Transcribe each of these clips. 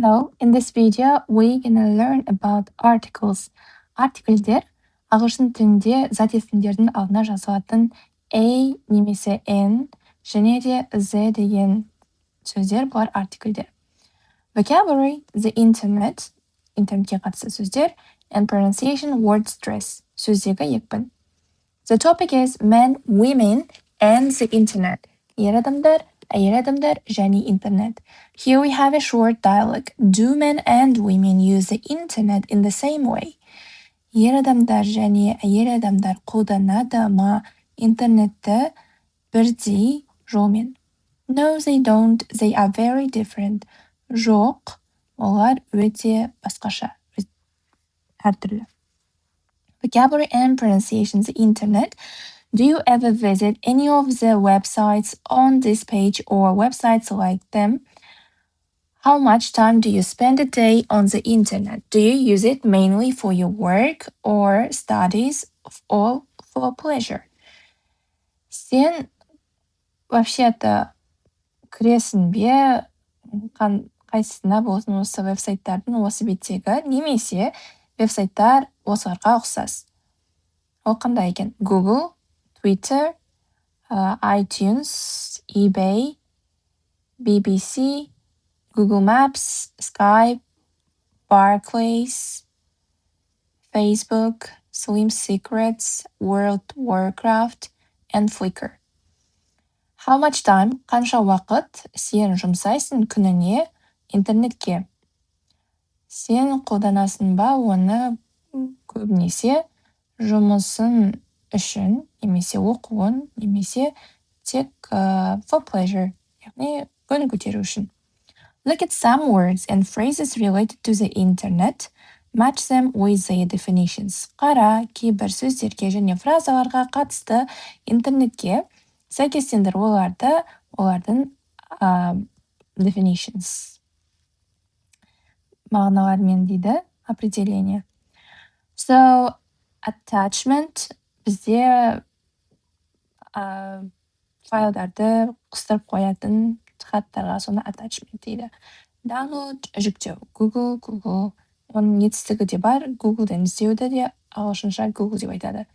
Hello, in this video, we're gonna learn about articles. Артикльдер ағылшын тілінде зат есімдердің алдына жазылатын a немесе n және де z деген сөздер бұлар артикльдер. Vocabulary, the internet, интернетке қатысты сөздер, and pronunciation word stress, сөздегі екпін. The topic is men, women, and the internet. Ер адамдар, әйел адамдар және интернет. Here we have a short dialogue. Do men and women use the internet in the same way? Ер адамдар және әйел адамдар қолданады ма интернетті бірдей жолмен? No, they don't. They are very different. Жоқ, олар өте басқаша, әртүрлі. Vocabulary and pronunciation, the internet. Do you ever visit any of the websites on this page or websites like them? How much time do you spend a day on the internet? Do you use it mainly for your work or studies or for pleasure? Сен вообще-то кіресің бе қайсысына болсын осы веб-сайттардың осы беттегі, немесе веб-сайттар осыларға ұқсас? Ол қандай екен? Google, Twitter, iTunes, eBay, BBC, Google Maps, Skype, Barclays, Facebook, Slim Secrets, World Warcraft, and Flickr. How much time, қанша уақыт сен жұмсайсың күніне интернетке? Сен қолданасың ба оны көбінесе жұмысын үшін, немесе оқуын, немесе тек for pleasure, яғни көңіл көтеру үшін. Look at some words and phrases related to the internet. Match them with their definitions. Қара кейбір сөздерге және фразаларға қатысты интернетке сәйкестендір олардың definitions. Мағыналармен дейді, определение. So, attachment бізде файлдарды қыстырып қоятын хаттарға соны attachment дейді. Download жүктеу. Google. Оның етістігі де бар. Google'ден іздеуді де ағылшынша Google деп айтады.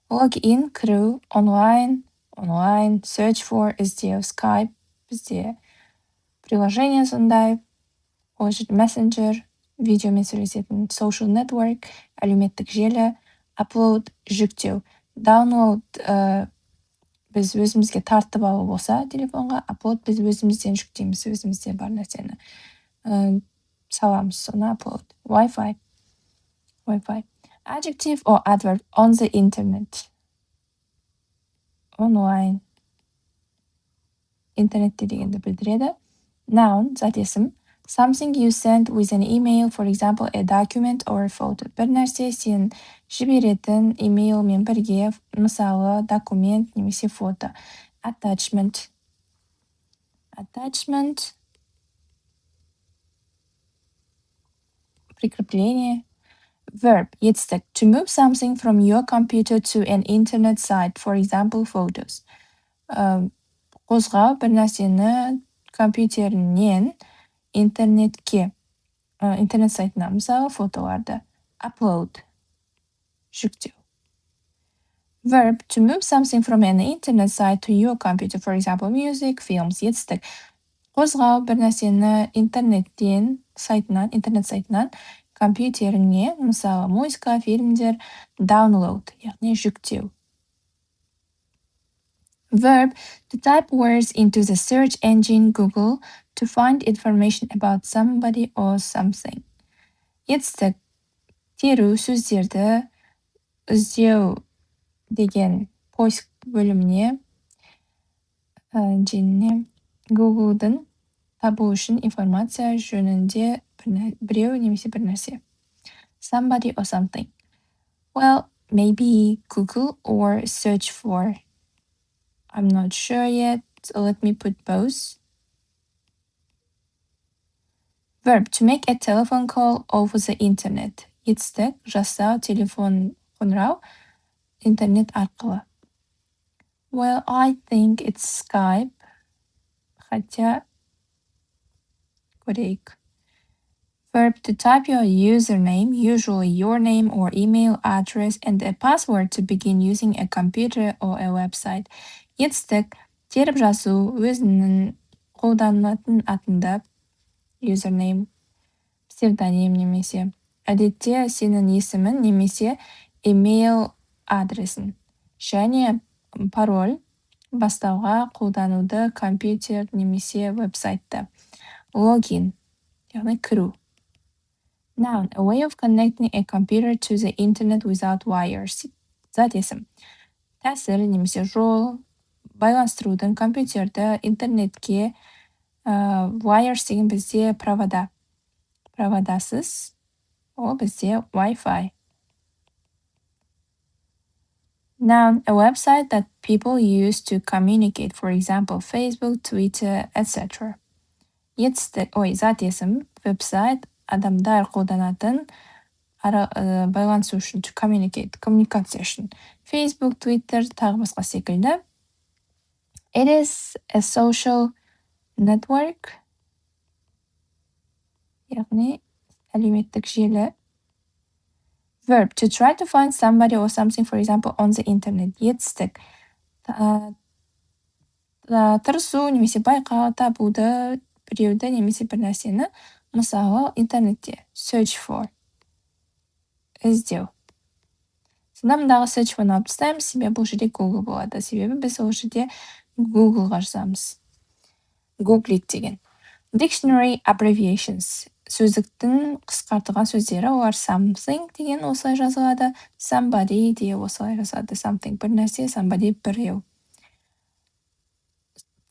Login, кіру, онлайн, search for, іздеу, Skype, бізде приложение сондай, ол жерде messenger, видеомен сөйлесетін, social network, әлеуметтік желі, upload, жүктеу, download, біз өзімізге тартып алу болса телефонға, upload біз өзімізден жүктейміз, өзімізде бар нәрсені саламыз, соны upload. Wi-Fi. Adjective or adverb on the internet. Online. Интернетте дегенді білдіреді. Noun, зат есім. Something you send with an email, for example, a document or a photo. Бір нәрсе сен жіберетін имейлмен бірге, мысалы, документ немесе фото. Attachment. Прикрепление. Verb, етістік. To move something from your computer to an internet site, for example, photos. Қозғау бір нәрсені компьютерінен интернетке, интернет сайтына, мысалы, фотоларды. Upload. Жүктеу. Verb, to move something from an internet site to your computer, for example, music, films, етістік. Қозғау бір нәрсені интернет сайтынан компьютеріне, мысалы, музыка, фильмдер, download, яғни жүктеу. Verb, to type words into the search engine Google to find information about somebody or something. Етістік, теру сөздерді іздеу деген поиск бөліміне және Google'дың табу үшін информация жөнінде біреу немесе бір нәрсе. Somebody or something. Well, maybe Google or search for. I'm not sure yet. Let me put both. Verb, to make a telephone call over the internet. Етістік, жасау, телефон қоңырау, интернет арқылы. Well, I think it's Skype. Хотя көрейік. Verb, to type your username, usually your name or email address, and a password to begin using a computer or a website. Етістік, теріп жазу, өзінің қолданылатын атында, username, псевдоним немесе. Әдетте сенің есімін немесе email адресін. Және пароль, бастауға қолдануды компьютер немесе веб-сайтты. Логин, яғни кіру. Noun, a way of connecting a computer to the internet without wires. Зат есім. Тәсіл немесе жол, байланыстырудың компьютерді интернетке, wires деген бізде провода. Проводасыз, ол бізде Wi-Fi. Noun, a website that people use to communicate, for example, Facebook, Twitter, etc. Зат есім, веб-сайт, адамдар қолданатын байланысу үшін, to communicate, коммуникация үшін. Facebook, Twitter, тағы басқа секілді. It is a social network, яғни әлеуметтік желі. Verb, to try to find somebody or something, for example, on the internet. Етістік, тырысу немесе байқау, табуды, біреуді немесе бір нәрсені, мысалы, интернетте search for, іздеу. Сонда мұндағы search for-ны алып тастаймыз, себебі бұл жерде Google болады. Себебі біз ол жерде Google-ға жазамыз. Google деген. Dictionary abbreviations. Сөздіктің қысқартылған сөздері, олар something деген осылай жазылады, somebody де осылай жазылады, something бір нәрсе, somebody біреу.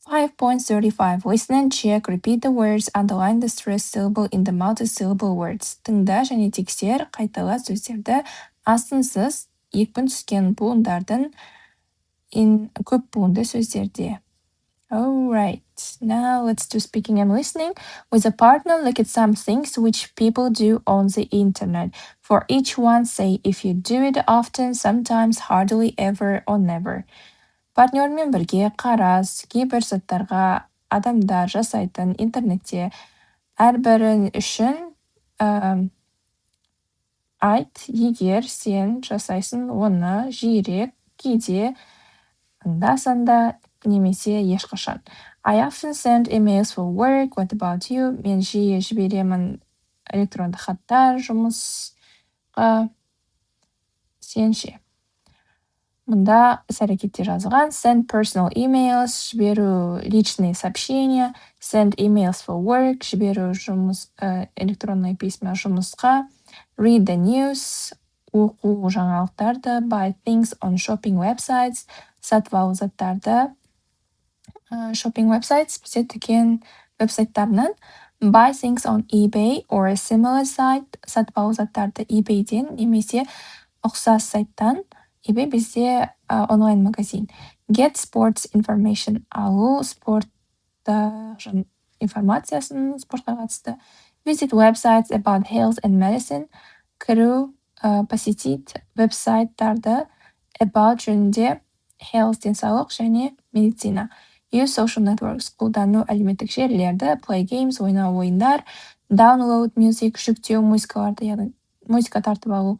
5.35. Listen and check, repeat the words, underline the stressed syllable in the multi-syllable words. Тыңда және тексер, қайтала сөздерді астынсыз екпін түскен буындардың көп буынды сөздерде. Alright, now let's do speaking and listening. With a partner, look at some things which people do on the internet. For each one, say if you do it often, sometimes, hardly, ever, or never. Партнермен бірге қарас, кейбір заттарға адамдар жасайтын интернетте әрбірін үшін айт, егер сен жасайсың оны жиірек, кейде, анда-санда, немесе ешқашан. I often send emails for work. What about you? Мен жиі жіберемін электронды хаттар жұмысқа. Сен ше. Мұнда іс-әрекетте жазылған. Send personal emails, жіберу личные сообщения. Send emails for work, жіберу электронные письма жұмысқа. Read the news, оқу жаңалықтарды. Buy things on shopping websites, сатып алу заттарды. Shopping websites, бізде дүкен веб-сайттарынан. Buy things on eBay or a similar site, сатып алу заттарды eBay-ден немесе ұқсас сайттан. eBay бізде онлайн магазин. Get sports information, алу спортта информациясын, спортқа қатысты. Visit websites about health and medicine, кіру, посетить веб-сайттарды about жөнінде health, денсаулық және медицина. Use social networks, қолдану әлеуметтік желілерді. Play games, ойнау ойындар. Download music, жүктеу музыкаларды, яғни музыка тартып алу.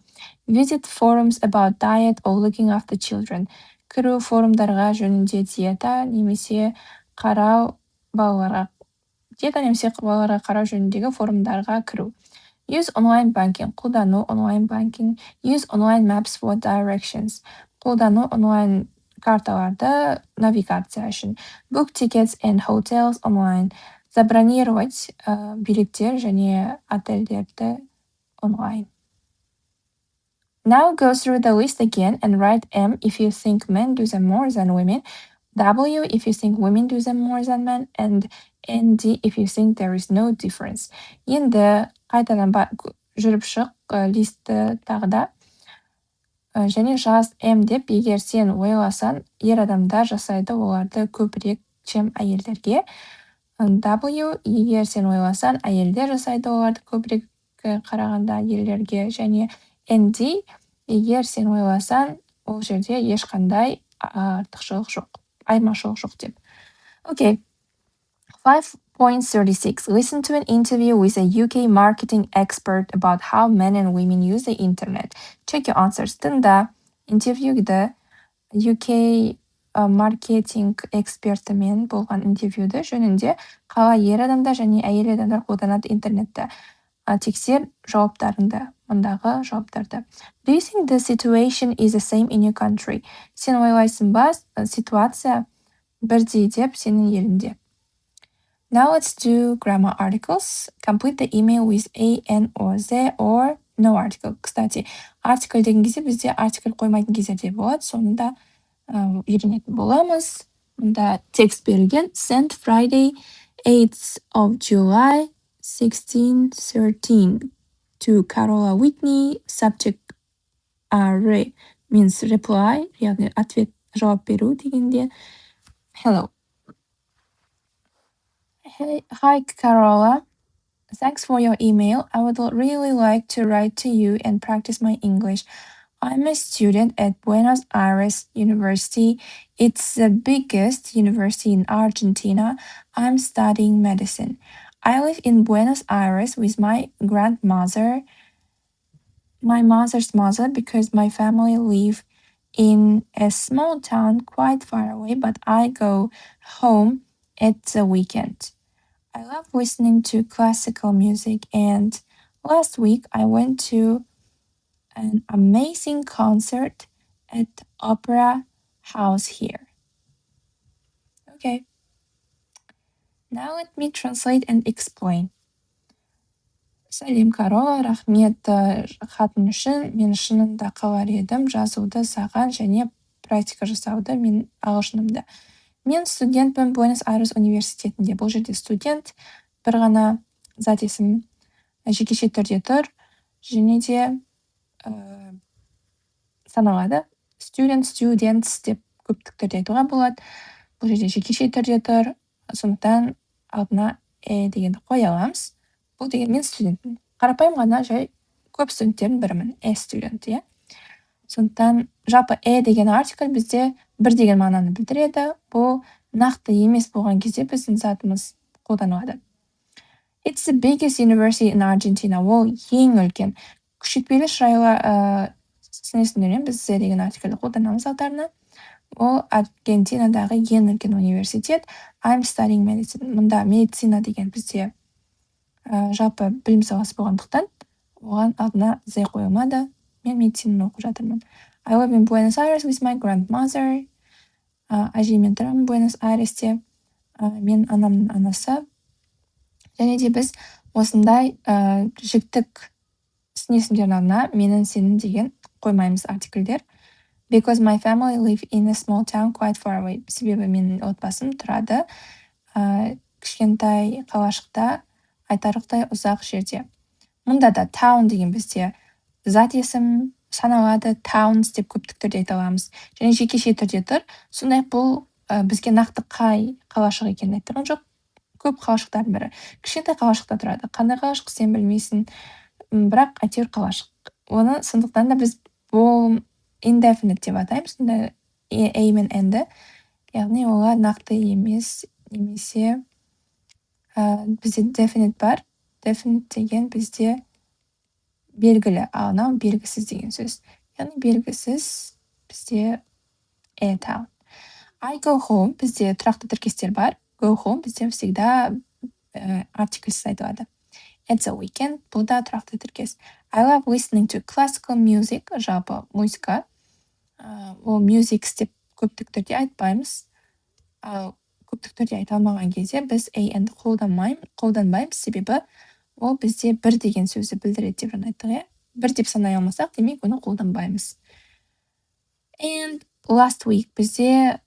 Visit forums about diet or looking after children. Кіру форумдарға жөнінде диета немесе қарау балаларға. Диета немесе балаларға қарау жөніндегі форумдарға кіру. Use online banking, қолдану online banking. Use online maps for directions, қолдану онлайн карталарды навигация үшін. Book tickets and hotels online, забронировать билеттер және отельдерді онлайн. Now go through the list again and write M if you think men do them more than women, W if you think women do them more than men, and ND if you think there is no difference. Енді қайтадан жүріп шық листі тағы да. Және жаз М деп, егер сен ойласан, ер адамдар жасайды оларды көбірек, чем әйелдерге. W, егер сен ойласан, әйелдер жасайды оларды көбірек қарағанда ерлерге. Және ND, егер сен ойласан, ол жерде ешқандай артықшылық жоқ, айырмашылық жоқ деп. Okay. 5.36. Listen to an interview with a UK marketing expert about how men and women use the internet. Check your answers. Тыңда интервьюді UK маркетинг экспертімен болған интервьюді жөнінде қалай ер адамдар және әйел адамдар қолданады интернетті. Тексер жауаптарыңды, мұндағы жауаптарды. Do you think the situation is the same in your country? Сен ойлайсың ба, ситуация бірдей деп сенің елінде? Now let's do grammar articles. Complete the email with a, n, or the, or no article. Кстати, артикль деген кезде бізде артикль қоймайтын кездерде болады. Соны да үйренетін боламыз. Мұнда текст берілген. Sent Friday 8th of July 1613 to Carola Whitney. Subject means reply, яғни ответ, жауап беру дегенде. Hello. Hey, hi Carola. Thanks for your email. I would really like to write to you and practice my English. I'm a student at Buenos Aires University. It's the biggest university in Argentina. I'm studying medicine. I live in Buenos Aires with my grandmother, my mother's mother, because my family live in a small town quite far away, but I go home at the weekend. I love listening to classical music, and last week I went to an amazing concert at Opera House here. Okay. Now let me translate and explain. Сәлем, Карола, рахмет хатын үшін. Мен шынында қалар едім жазуды саған және практика жасауды мен ағылшынымда. Мен студентпін Буэнос Айрес университетінде. Бұл жерде студент бір ғана зат есім жекеше түрде тұр, және де саналады. Students деп көптік түрде айтуға болады. Бұл жерде жекеше түрде тұр, сондықтан алдына дегенді қоя аламыз. Бұл деген мен студентпін. Қарапайым ғана жай көп студенттердің бірімін. Студент, иә. Сондықтан жалпы деген артикль бізде бір деген мағынаны білдіреді. Бұл нақты емес болған кезде біздің затымыз қолданылады. It's the biggest university in Argentina. Ол ең үлкен. Күшейтпелі шырайлы сінесіндермен біз деген артикльді қолданамыз алдарына. Ол Аргентинадағы ең үлкен университет. I'm studying medicine. Мұнда медицина деген бізде жалпы білім саласы болғандықтан оған алдына зе қойылмады. Мен медицинаны оқып жатырмын. I live in Buenos Aires with my grandmother. Әжеймен тұрамын Буэнос Айресте. Мен анамның анасы. Және де біз осындай жіктік сын есімдердің алдына менің сенің деген қоймаймыз артикльдер. Because my family live in a small town quite far away. Себебі менің отбасым тұрады кішкентай қалашықта, айтарлықтай ұзақ жерде. Мұнда да town деген бізде зат есім саналады, towns деп көптік түрде айта аламыз. Және жекеше түрде тұр. Сондай-ақ бұл бізге нақты қай қалашық екенін айтырған жоқ. Көп қалашықтардың бірі. Кішкентай қалашықта тұрады. Қандай қалашық сен білмейсің, бірақ әйтеуір қалашық. Оны сондықтан да біз бұл indefinite деп атаймыз. Сонда a мен n-ді. Яғни олар нақты емес, немесе бізде definite бар. Definite деген бізде белгілі, анау белгісіз деген сөз. Яғни белгісіз бізде town. I go home, бізде тұрақты тіркестер бар. Go home бізде всегда артикльсіз айтылады. It's a weekend, бұл да тұрақты тіркес. I love listening to classical music, жалпы музыка. Ол music деп көптік түрде айтпаймыз. Көптік түрде айта алмаған кезде біз and қолданбаймыз, себебі ол бізде бір деген сөзді білдіреді деп айттық, иә. Бір деп санай алмасақ, демек оны қолданбаймыз. And last week бізде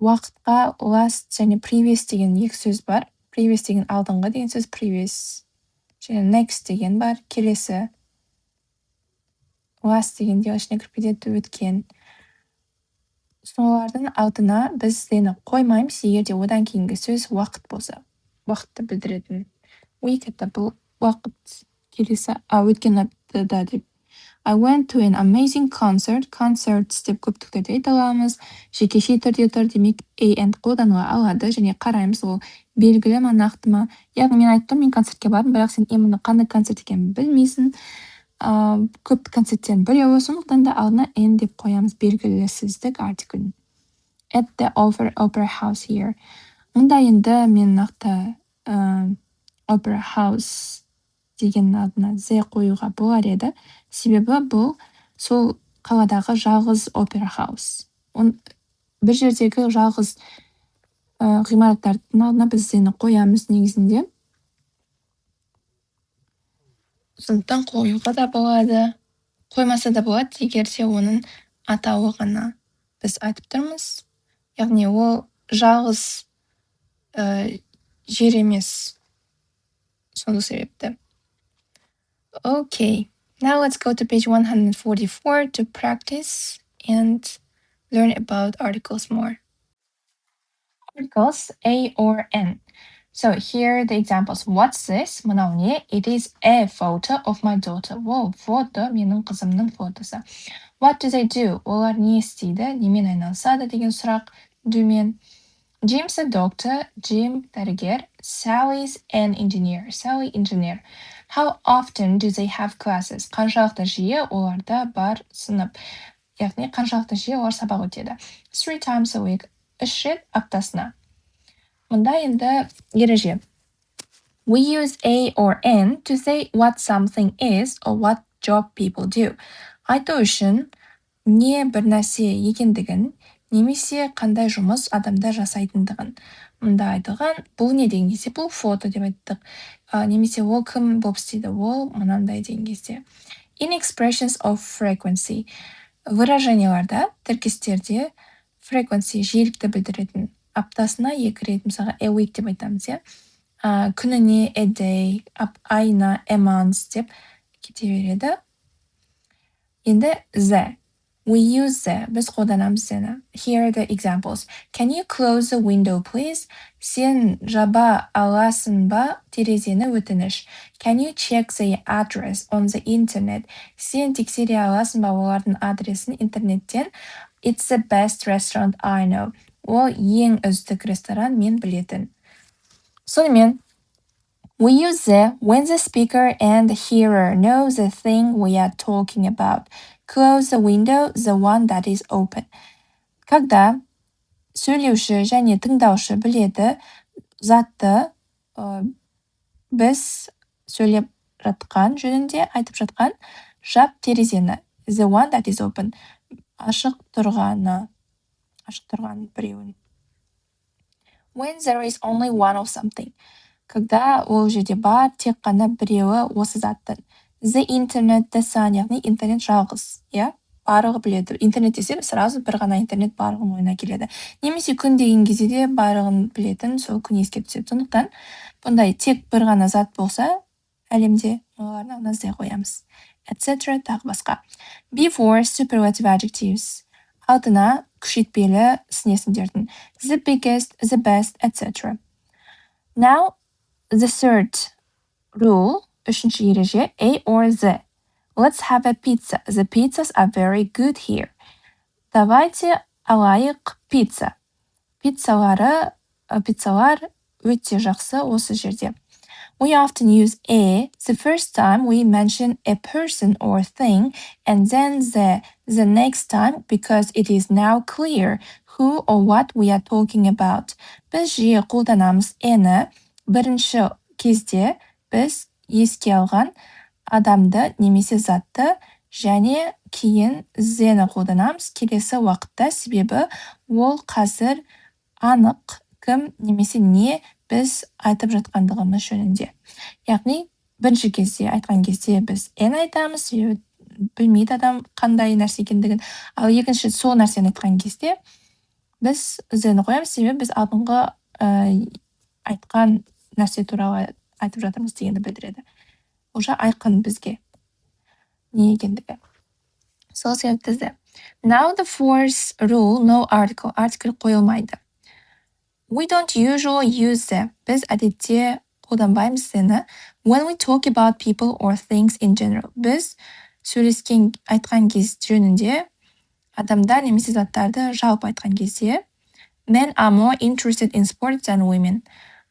уақытқа last және previous деген екі сөз бар. Previous деген алдыңғы деген сөз previous. Және next деген бар, келесі. Last деген де ішіне кіріп кетеді, өткен. Солардың алдына біз дені қоймаймыз, егер де одан кейінгі сөз уақыт болса. Уақытты білдіретін. Week это бұл уақыт, келесі өткен аптада деп I went to an amazing concert. Concerts деп көп тілдерде айта аламыз. Жекеше түрде тұр, демек and қолданыла алады, және қараймыз, ол белгілі ма, нақты ма. Яғни мен айттым, мен концертке бардым, бірақ сен именно қандай концерт екенін білмейсің. Көп концерттердің біреуі, сондықтан да алдына and деп қоямыз, белгілісіздік артиклін. At the opera house here. Мұнда енді мен нақты opera house деген алдына Z қоюға болар еді. Себебі бұл сол қаладағы жалғыз opera house. Бір жердегі жалғыз ғимараттардың алдына біз Z'ні қоямыз негізінде. Сондықтан қоюға да болады, қоймаса да болады, егер де оның атауы ғана біз айтып тұрмыз. Яғни ол жалғыз жер емес. Сол себепті. Okay, now let's go to page 144 to practice and learn about articles more. Articles A or N. So here are the examples. What's this? Мынау не? It is a photo of my daughter. Ол фото, менің қызымның фотосы. What do they do? Олар не істейді? Немен айналысады деген сұрақ. Doмен. Jim's a doctor. Jim дәрігер. Sally's an engineer. Sally engineer. How often do they have classes? Қаншалықты жиі оларда бар сынып. Яғни қаншалықты жиі олар сабақ өтеді. 3 times a week. 3 рет аптасына. Мұнда енді ереже. We use A or N to say what something is or what job people do. Айту үшін не бір нәрсе екендігін, немесе қандай жұмыс адамдар жасайтындығын. Мұнда айтылған бұл не деген кезде, бұл фото деп айттық. Немесе ол кім болып істейді, ол мынандай деген кезде. In expressions of frequency. Выраженияларда, тіркестерде frequency жиілікті білдіретін. Аптасына 2 рет, мысалға a week деп айтамыз, иә. Күніне a day, айына a month деп кете береді. Енді the. We use the. Біз қолданамыз зені. Here are the examples. Can you close the window, please? Сен жаба аласың ба терезені, өтініш. Can you check the address on the internet? Сен тексере аласың ба олардың адресін интернеттен? It's the best restaurant I know. Ол ең үздік ресторан мен білетін. Сонымен, we use the when the speaker and the hearer know the thing we are talking about. Close the window, the one that is open. Когда сөйлеуші және тыңдаушы біледі затты біз сөйлеп жатқан жөнінде айтып жатқан жап терезені. The one that is open. Ашық тұрған біреуін. When there is only one of something. Когда ол жерде бар тек қана біреуі осы заттың. The internet, the sun, яғни интернет жалғыз, иә? Барлығы біледі. Интернет десе, сразу бір ғана интернет барлығын ойына келеді. Немесе күн деген кезде де барлығын білетін, сол күн еске түседі. Сондықтан бұндай тек бір ғана зат болса, әлемде олардың алдына the қоямыз. Etc. тағы басқа. Before superlative adjectives. Алдына күшейтпелі сын есімдердің. The biggest, the best, etc. Now, the third rule, үшінші ереже, A or the. Let's have a pizza. The pizzas are very good here. Давайте алайық пицца. Пиццалар өте жақсы осы жерде. We often use a the first time we mention a person or thing, and then the next time because it is now clear who or what we are talking about. Біз жиі қолданамыз ені бірінші кезде біз еске алған адамды немесе затты, және кейін зені қолданамыз келесі уақытта, себебі ол қазір анық кім немесе не біз айтып жатқандығымыз жөнінде. Яғни, бірінші кезде айтқан кезде біз ен айтамыз, білмейді адам қандай нәрсе екендігін, ал екінші сол нәрсені айтқан кезде біз зені қоямыз, себебі біз алдыңғы айтқан нәрсе туралы айтып жатырмыз дегенді білдіреді. Уже айқын бізге не екендігі. Сол себепті. Now the fourth rule, no article. Артикль қойылмайды. We don't usually use them. Біз әдетте қолданбаймыз зені when we talk about people or things in general. Біз айтқан кез жөнінде адамдар немесе заттарды жалпы айтқан кезде men are more interested in sports than women.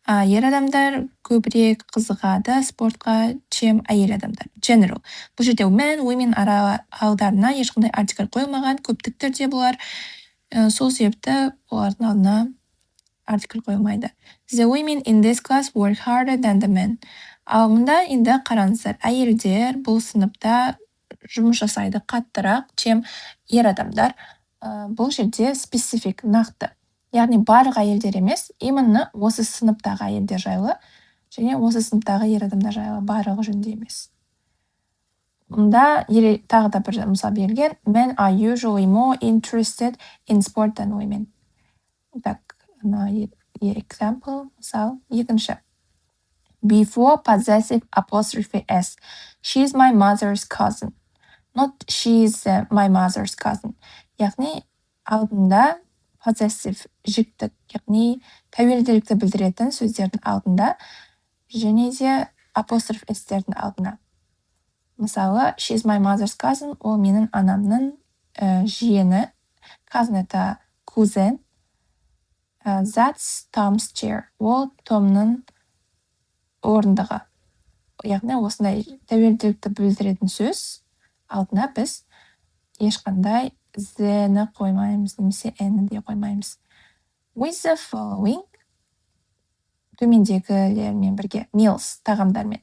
Ер адамдар көбірек қызығады спортқа, чем әйел адамдар. General. Бұл жерде men, women араларына ешқандай артикль қойылмаған, көптік түрде бұлар. Сол себепті олардың алдына артикль қойылмайды. The women in this class work harder than the men. Ал мұнда енді қараңыздар, әйелдер бұл сыныпта жұмыс жасайды қаттырақ, чем ер адамдар. Бұл жерде специфик, нақты. Яғни барлық әйелдер емес, именно осы сыныптағы әйелдер жайлы, және осы сыныптағы ер адамдар жайлы, барлығы жөнінде емес. Мұнда тағы да бір мысал берілген, men are usually more interested in sport than women. Так, example, мысал, екінші. Before possessive apostrophe s, she's my mother's cousin. Not she's my mother's cousin. Яғни алдында possessive жіктік, яғни тәуелділікті білдіретін сөздердің алдында, және де apostrophe s-тердің алдына. Мысалы, she's my mother's cousin, ол менің анамның жиені. Cousin это кузен. That's Tom's chair. Ол Томның орындығы. Яғни осындай тәуелділікті білдіретін сөз алдына біз ешқандай the-ні қоймаймыз, немесе n-ні де қоймаймыз. With the following, төмендегілермен бірге, meals, тағамдармен.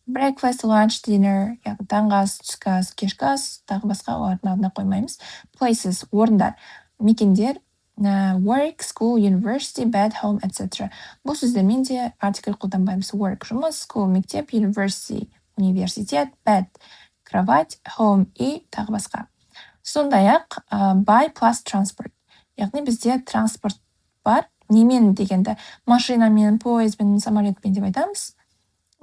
Breakfast, lunch, dinner, яғни таңғы ас, түскі ас, кешкі ас, тағы басқа олардың алдына қоймаймыз. Places, орындар, мекендер, work, school, university, bed, home, etc. Бұл сөздермен де артикль қолданбаймыз. Work, жұмыс, school, мектеп, university, университет, bed, кровать, home и тағы басқа. Сондай-ақ, by plus transport. Яғни бізде транспорт бар. Немен дегенді машинамен, поездбен, самолетпен деп айтамыз.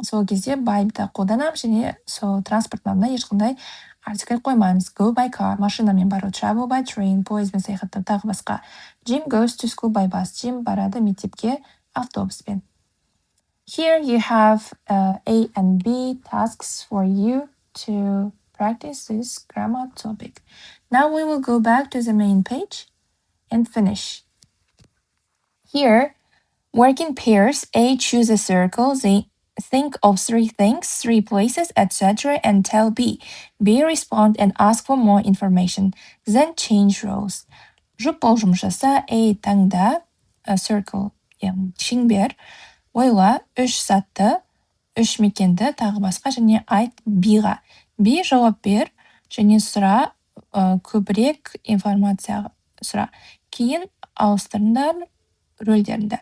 Сол кезде by-ды қолданамыз, және сол транспорттың алдына ешқандай артикль қоймаймыз. Go by car, машинамен бару, travel by train, поездбен саяхаттау, тағы басқа. Jim goes to school by bus. Jim барады мектепке автобуспен. Here you have A and B tasks for you to practice this grammar topic. Now we will go back to the main page and finish. Here, work in pairs. A choose a circle. They think of 3 things, 3 places, etc. and tell B. B respond and ask for more information. Then change roles. Жұп жұмыс жаса, A таңда, circle, яғни шеңбер, ойла 3 затты, 3 мекенді, тағы басқа, және айт B-ға. B жауап бер, және сұра, көбірек информация сұра. Кейін ауыстырыңдар рөлдерінде.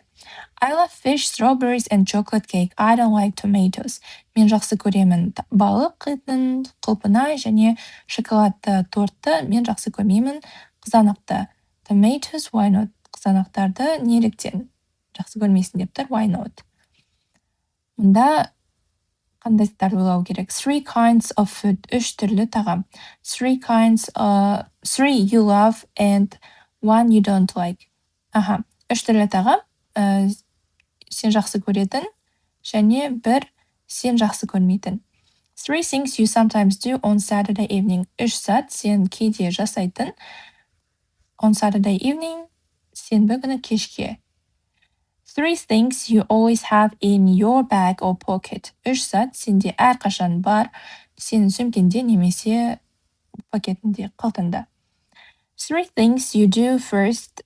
I love fish, strawberries and chocolate cake. I don't like tomatoes. Мен жақсы көремін балық етін, құлпынай және шоколадты тортты. Мен жақсы көрмеймін қызанақты. Tomatoes, why not? Қызанақтарды неліктен жақсы көрмейсің деп тұр, why not? Мұнда қандай заттар ойлау керек? 3 kinds of food, 3 түрлі тағам. 3 you love and 1 you don't like. 3 түрлі тағам, сен жақсы көретін, және 1 сен жақсы көрмейтін. 3 things you sometimes do on Saturday evening. 3 зат сен кейде жасайтын. On Saturday evening, сенбі күні кешке. 3 things you always have in your bag or pocket. 3 зат сенде әрқашан бар, сенің сөмкеңде немесе пакетінде, қалтаңда. 3 things you do first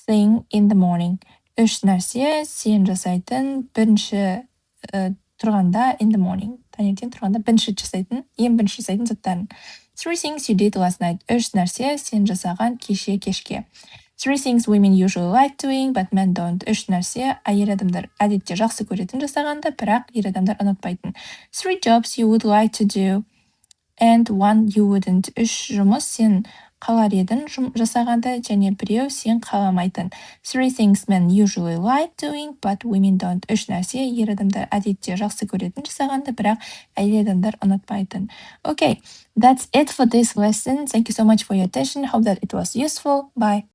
thing in the morning. 3 нәрсе сен жасайтын бірінші тұрғанда in the morning. Таңертең тұрғанда ең бірінші жасайтын заттарын. 3 things you did last night. 3 нәрсе сен жасаған кешке. 3 things women usually like doing, but men don't. 3 нәрсе әйел адамдар әдетте жақсы көретін жасағанда, бірақ ер адамдар ұнатпайтын. 3 jobs you would like to do and 1 you wouldn't. 3 жұмыс сен қалар едің жасағанда, және 1 сен қаламайтын. 3 things men usually like doing, but women don't. 3 нәрсе ер адамдар әдетте жақсы көретін жасағанда, бірақ әйел адамдар ұнатпайтын. Okay, that's it for this lesson. Thank you so much for your attention. Hope that it was useful. Bye.